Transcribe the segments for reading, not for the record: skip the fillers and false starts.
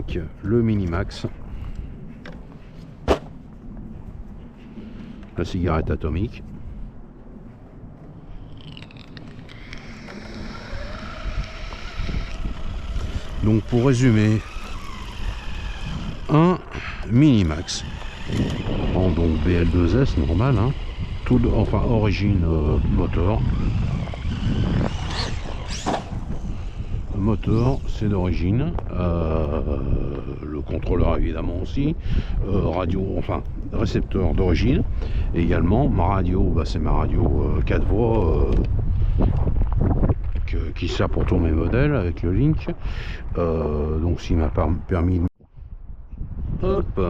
avec le Minimax, la cigarette atomique. Donc pour résumer, un Minimax en donc BL2S normal, hein, enfin origine moteur. Moteur c'est d'origine, le contrôleur évidemment aussi, radio, enfin récepteur d'origine, et également ma radio, bah, c'est ma radio 4 voix qui sert pour tous mes modèles avec le Link, donc s'il m'a permis, hop,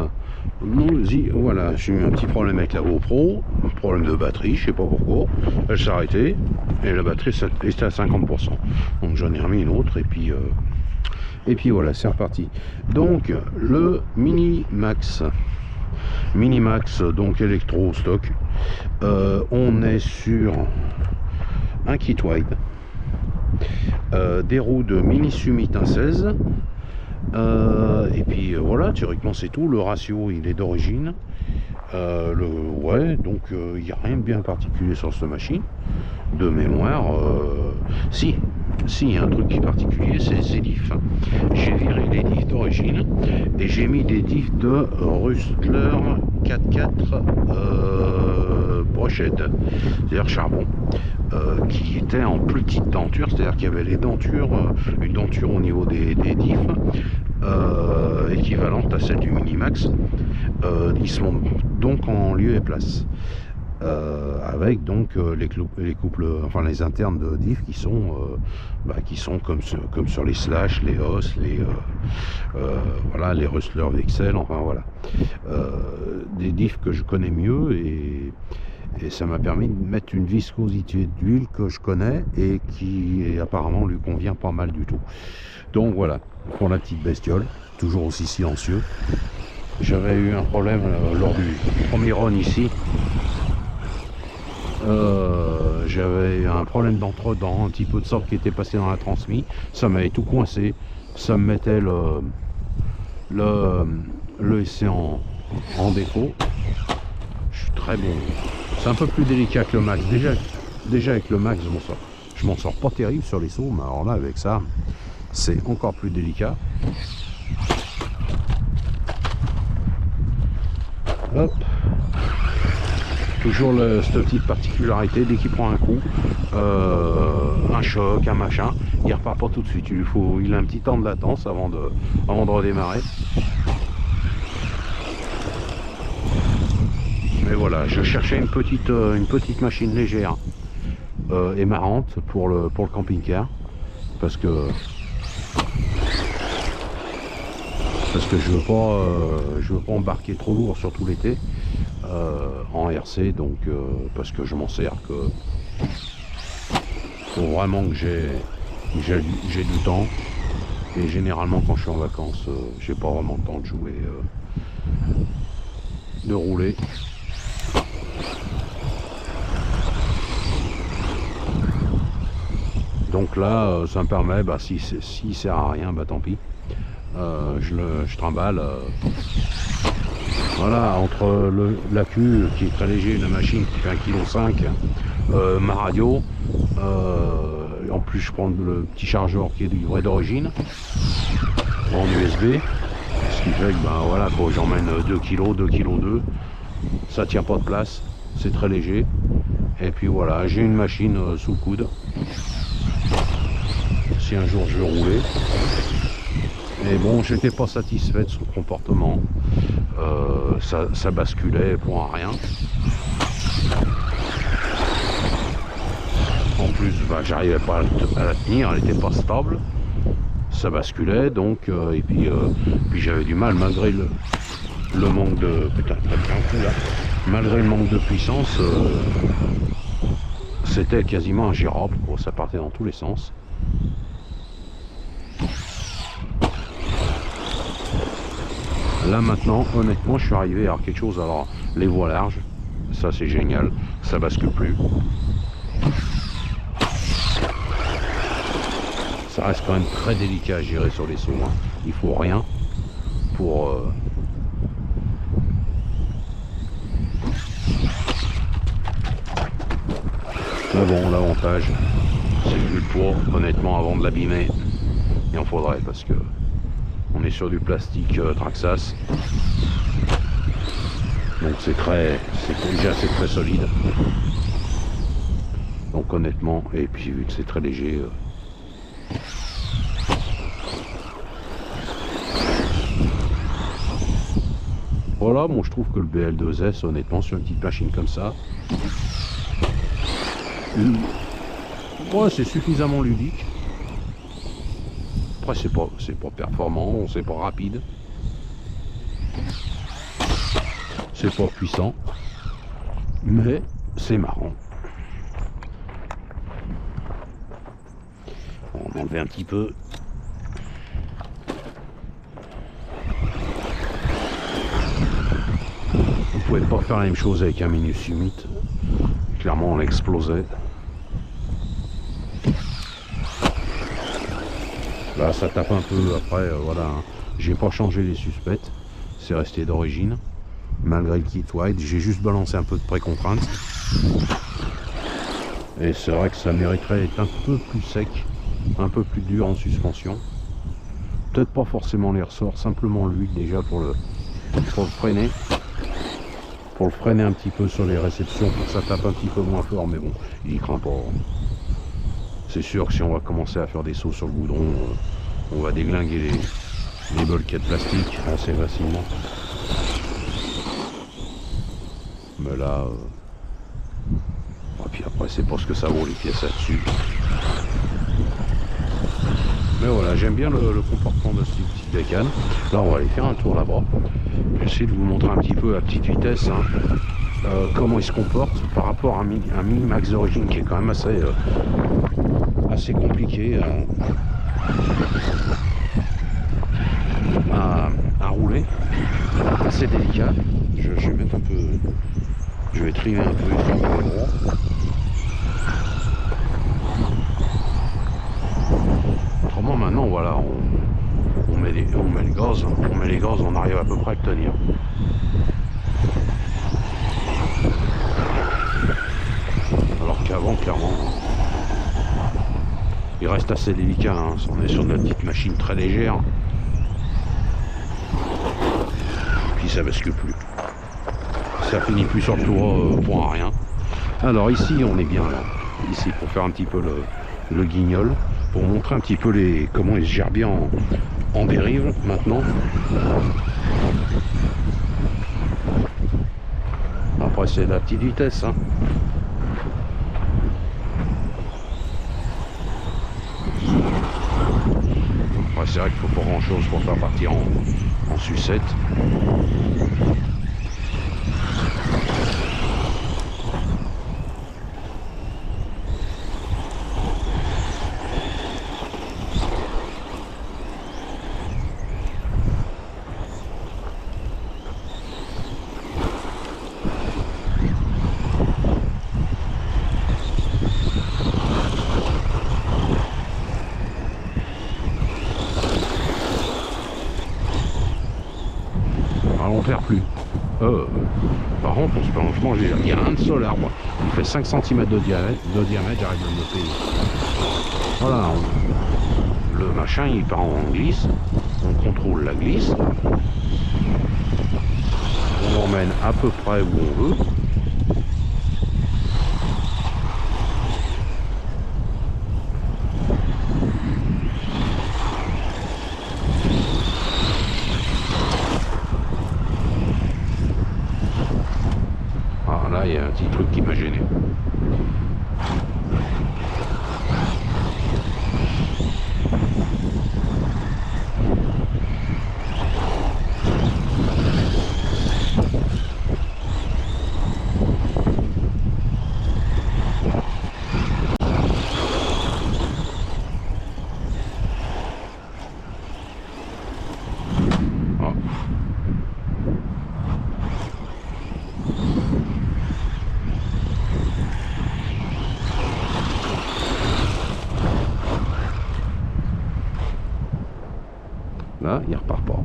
voilà, j'ai eu un petit problème avec la GoPro, problème de batterie, je sais pas pourquoi, elle s'est arrêtée et la batterie était à 50%, donc j'en ai remis une autre et puis voilà, c'est reparti. Donc le Minimax, donc électro stock, on est sur un kit wide, des roues de Mini Summit 1.16, et puis voilà, théoriquement c'est tout. Le ratio il est d'origine, donc il n'y a rien de bien particulier sur cette machine de mémoire. Si il y a un truc qui est particulier, c'est ces diffs. J'ai viré les diffs d'origine et j'ai mis des diffs de Rustler 4.4 brochette, c'est-à-dire charbon, qui était en plus petite denture, c'est-à-dire qu'il y avait les dentures, une denture au niveau des diffs, équivalente à celle du Minimax. Ils sont donc en lieu et place, avec donc les couples, enfin les internes de diff qui sont comme sur les Slash, les Os, voilà, les Rustler Vexel, enfin voilà, des diffs que je connais mieux, et ça m'a permis de mettre une viscosité d'huile que je connais et qui apparemment lui convient pas mal du tout. Donc voilà pour la petite bestiole, toujours aussi silencieux. J'avais eu un problème lors du premier run ici. J'avais un problème d'entredent, un petit peu de sorte qui était passé dans la transmise, ça m'avait tout coincé, ça me mettait le essai en défaut. Je suis très bon, c'est un peu plus délicat que le Max, déjà avec le Max je m'en sors pas terrible sur les sauts, mais alors là avec ça c'est encore plus délicat. Hop. Toujours cette petite particularité, dès qu'il prend un coup, un choc, un machin, il repart pas tout de suite. Il a un petit temps de latence avant de redémarrer. Mais voilà, je cherchais une petite machine légère et marrante pour le camping-car, parce que je veux pas embarquer trop lourd sur tout l'été en RC, donc parce que je m'en sers que faut vraiment que j'ai du temps, et généralement quand je suis en vacances j'ai pas vraiment le temps de jouer, de rouler. Donc là ça me permet, s'il sert à rien, tant pis, je trimballe, voilà, entre l'accu qui est très léger, une machine qui fait 1,5 kg, ma radio, en plus je prends le petit chargeur qui est livré d'origine en USB, ce qui fait que voilà, j'emmène 2 kg, 2 kg 2, ça tient pas de place, c'est très léger, et puis voilà, j'ai une machine sous le coude si un jour je veux rouler. Et bon, j'étais pas satisfait de son comportement, ça basculait pour un rien. En plus, j'arrivais pas à la tenir, elle était pas stable, ça basculait, donc et puis j'avais du mal malgré le manque de malgré le manque de puissance, c'était quasiment ingérable, ça partait dans tous les sens. Là maintenant, honnêtement, je suis arrivé à quelque chose. Alors, les voies larges, ça c'est génial, ça bascule plus. Ça reste quand même très délicat à gérer sur les sauts, hein. Il faut rien. pour mais bon, l'avantage c'est que vu le poids, honnêtement, avant de l'abîmer, il en faudrait, parce que on est sur du plastique Traxxas, donc c'est très solide, donc honnêtement, et puis vu que c'est très léger, voilà. Bon, je trouve que le BL2S, honnêtement, sur une petite machine comme ça, ouais, c'est suffisamment ludique. Après, c'est pas performant, c'est pas rapide, c'est pas puissant, mais c'est marrant. On va enlever un petit peu. Vous pouvez pas faire la même chose avec un Minus Summit. Clairement, on l'explosait. Là, ça tape un peu. Après, voilà. Hein. J'ai pas changé les suspects. C'est resté d'origine. Malgré le kit white, j'ai juste balancé un peu de précontrainte. Et c'est vrai que ça mériterait d'être un peu plus sec, un peu plus dur en suspension. Peut-être pas forcément les ressorts, simplement l'huile déjà pour le freiner. Pour le freiner un petit peu sur les réceptions, pour que ça tape un petit peu moins fort, mais bon, il y craint pas. C'est sûr que si on va commencer à faire des sauts sur le goudron, on va déglinguer les bulkheads plastiques assez facilement. Mais là, et puis après c'est pas ce que ça vaut les pièces là-dessus. Mais voilà, j'aime bien le comportement de cette petite bécane. Là, on va aller faire un tour là-bas. Je vais essayer de vous montrer un petit peu à petite vitesse hein, comment il se comporte par rapport à un Minimax d'origine qui est quand même assez compliqué à rouler, assez délicat. Je vais mettre un peu, je vais trimer un peu les droits. Autrement, maintenant, voilà, on met les gaz, on arrive à peu près à le tenir. Alors qu'avant, clairement, il reste assez délicat. Hein. On est sur une petite machine très légère. Puis ça bascule plus. Ça finit plus sur le toit, point à rien. Alors ici, on est bien là. Ici, pour faire un petit peu le guignol. Pour montrer un petit peu comment il se gère bien en dérive maintenant. Après c'est la petite vitesse hein. Ouais, c'est vrai qu'il faut pas grand chose pour faire partir en sucette. On perd plus. Par contre, franchement, il y a un de seul arbre. Il fait 5 cm de diamètre, j'arrive à le noter. Voilà, le machin il part en glisse, on contrôle la glisse, on l'emmène à peu près où on veut. Il y a un petit truc qui m'a gêné. Là, il repart pas.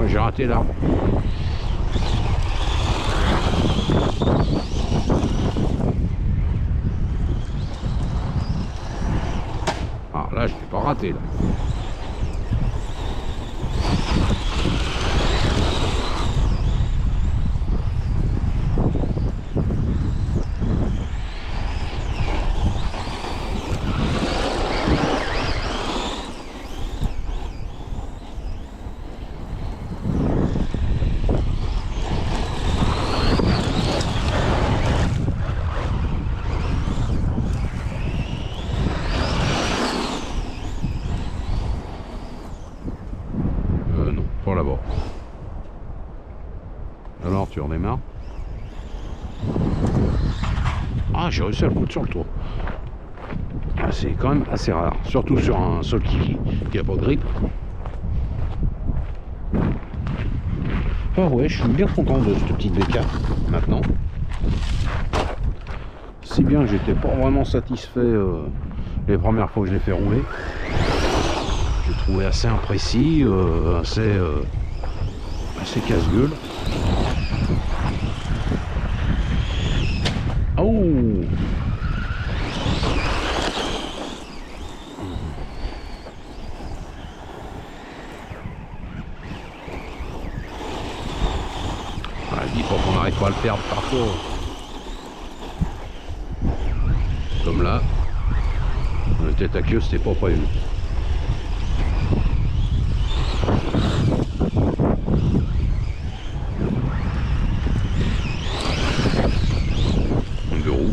j'ai raté l'arbre. Ah là, je l'ai pas raté là. Non, pas là-bas. Alors, tu redémarres. Ah, j'ai réussi à le foutre sur le toit. Ah, c'est quand même assez rare, surtout sur un sol qui a pas de grippe. Ah ouais, je suis bien content de cette petite bécane maintenant. Si bien que j'étais pas vraiment satisfait les premières fois que je l'ai fait rouler. J'ai trouvé assez imprécis, assez casse-gueule. Oh! Ah, je dis pas qu'on n'arrive pas à le perdre parfois. Comme là, le tête à queue, c'était pas prévu. De roue.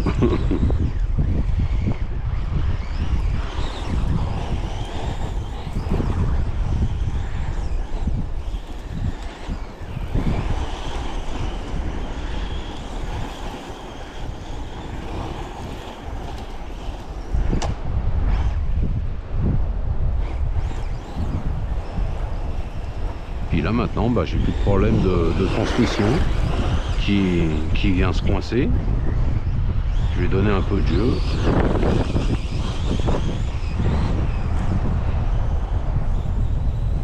Puis là maintenant, bah, j'ai plus de problème de transmission qui vient se coincer. Je vais donner un peu de jeu.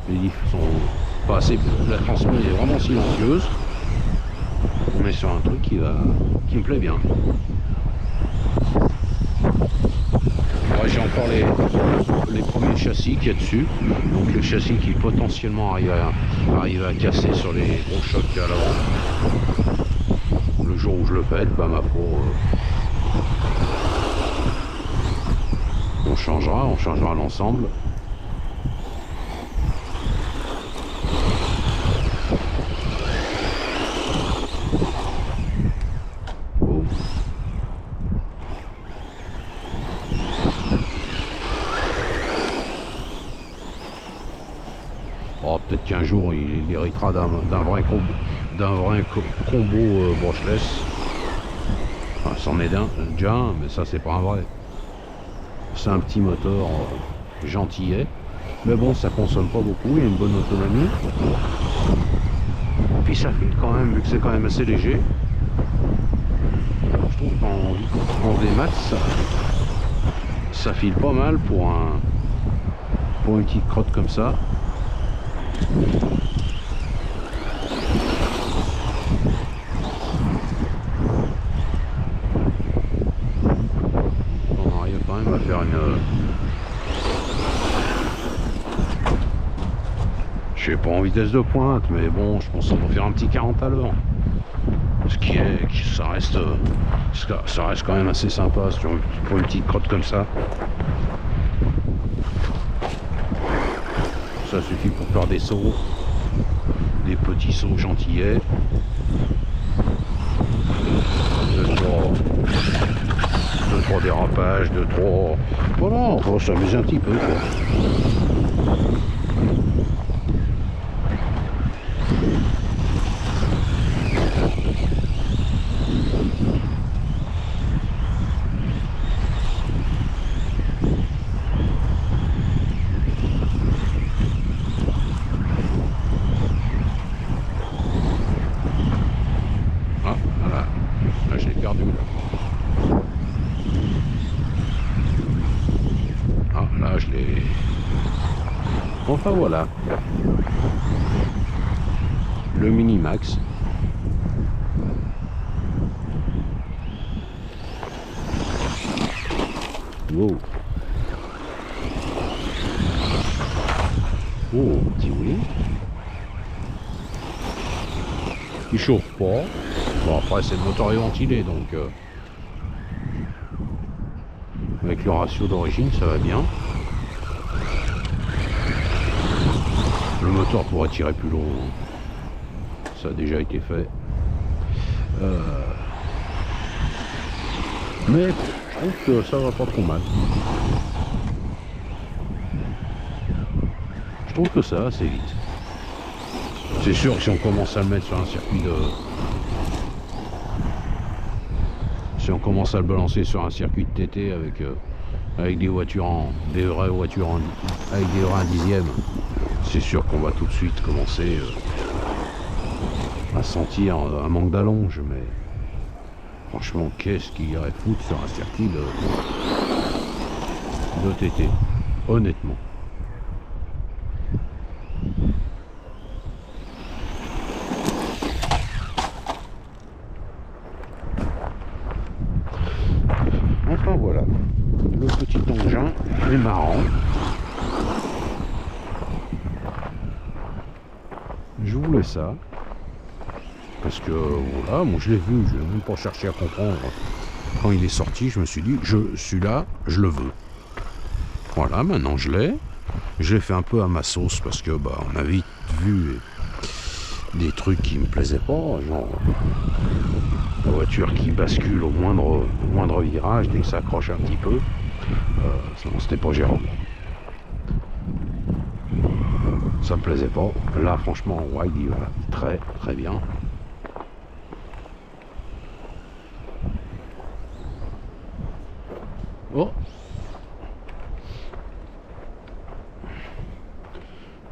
Les diffs sont pas assez. La transmission est vraiment silencieuse. On est sur un truc qui me plaît bien. Ouais, j'ai encore les premiers châssis qu'il y a dessus. Donc le châssis qui potentiellement arrive à casser sur les gros chocs qu'il y a à l'avant. Le jour où je le pète, bah ma foi, on changera l'ensemble. Oh, peut-être qu'un jour il héritera d'un vrai combo brushless. Enfin, c'en est déjà un, mais ça c'est pas un vrai. C'est un petit moteur gentillet. Mais bon, ça consomme pas beaucoup, il y a une bonne autonomie. Puis ça file quand même, vu que c'est quand même assez léger. Je trouve qu'en démat, ça file pas mal pour une petite crotte comme ça. On arrive quand même à faire je sais pas en vitesse de pointe, mais bon, je pense qu'on va faire un petit 40 à l'heure. Ça reste quand même assez sympa pour une petite crotte comme ça. Ça suffit pour faire des sauts, des petits sauts gentillets. Deux, trois dérapages, voilà, on va s'amuser un petit peu, quoi. Ah, voilà. Là, je l'ai perdu, là. Ah, là, je l'ai... Enfin, voilà. le Minimax. Wow. Oh, petit oui. Il chauffe pas. Bon, après c'est le moteur est ventilé, donc avec le ratio d'origine ça va bien. Le moteur pourrait tirer plus long, ça a déjà été fait. Mais je trouve que ça va pas trop mal. Je trouve que ça va assez vite. C'est sûr que si on commence à le mettre sur un circuit de... Si on commence à le balancer sur un circuit de TT avec des voitures des vraies voitures avec des vrais dixièmes, c'est sûr qu'on va tout de suite commencer à sentir un manque d'allonge, mais franchement, qu'est-ce qu'il irait foutre sur un circuit de TT, honnêtement. Enfin voilà, le petit engin est marrant. Je voulais ça. Parce que voilà, moi je l'ai vu, je n'ai même pas cherché à comprendre. Quand il est sorti, je me suis dit, celui-là, je le veux. Voilà, maintenant je l'ai. Je l'ai fait un peu à ma sauce parce que bah on a vite vu des trucs qui me plaisaient pas, genre la voiture qui bascule au moindre virage dès que ça accroche un petit peu. C'était pas gérable. Ça me plaisait pas. Là franchement en wide il va très très bien. Oh,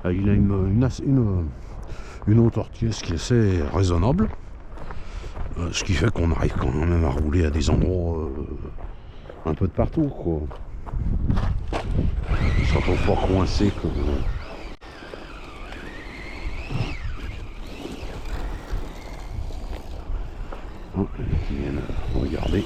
il a une hauteur qui est assez raisonnable, ce qui fait qu'on arrive quand même à rouler à des endroits un peu de partout, quoi. Sans trop pas coincé comme... Oh, qui viennent regarder.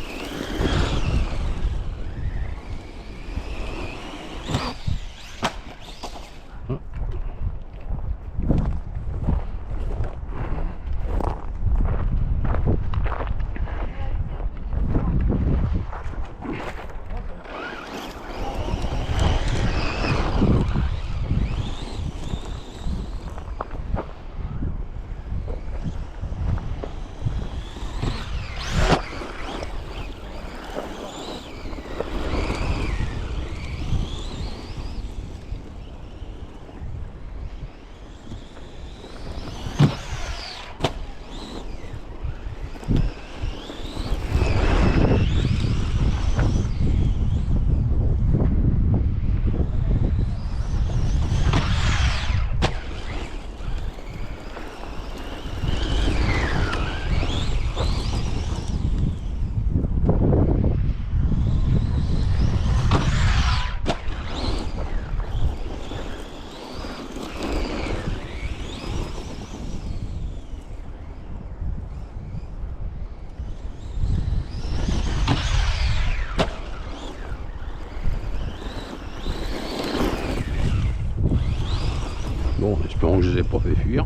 Bon, espérons que je ne les ai pas fait fuir.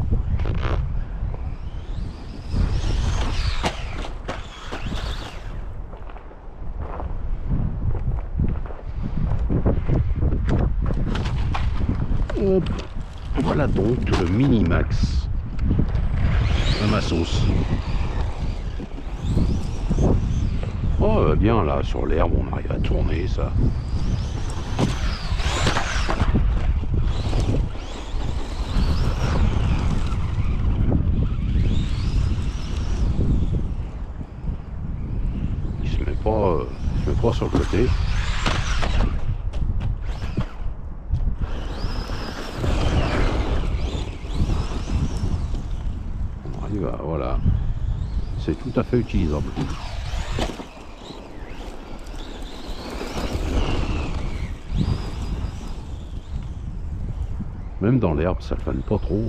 Hop. Voilà donc le Minimax à ma sauce. Oh, bien là, sur l'herbe, on arrive à tourner ça. Il se met pas sur le côté. On arrive à, voilà. C'est tout à fait utilisable. Même dans l'herbe, ça ne fane pas trop.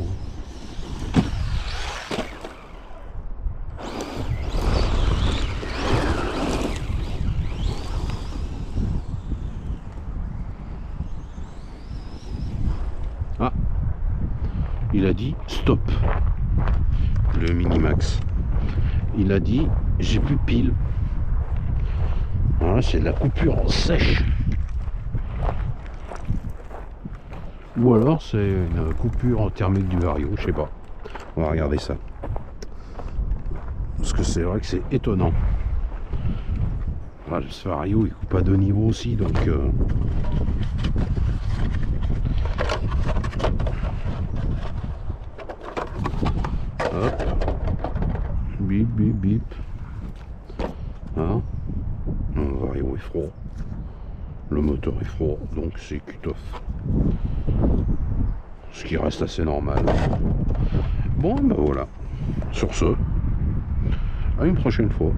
a dit stop. Le Minimax. Il a dit j'ai plus de pile. Voilà, c'est de la coupure sèche. Ou alors c'est une coupure thermique du vario, je sais pas. On va regarder ça. Parce que c'est vrai que c'est étonnant. Voilà, ce vario il coupe à 2 niveaux aussi, donc hop. Bip bip bip. Hein, le vario est froid. Le moteur est froid, donc c'est cut-off. Ce qui reste assez normal. Bon, ben voilà. Sur ce, à une prochaine fois.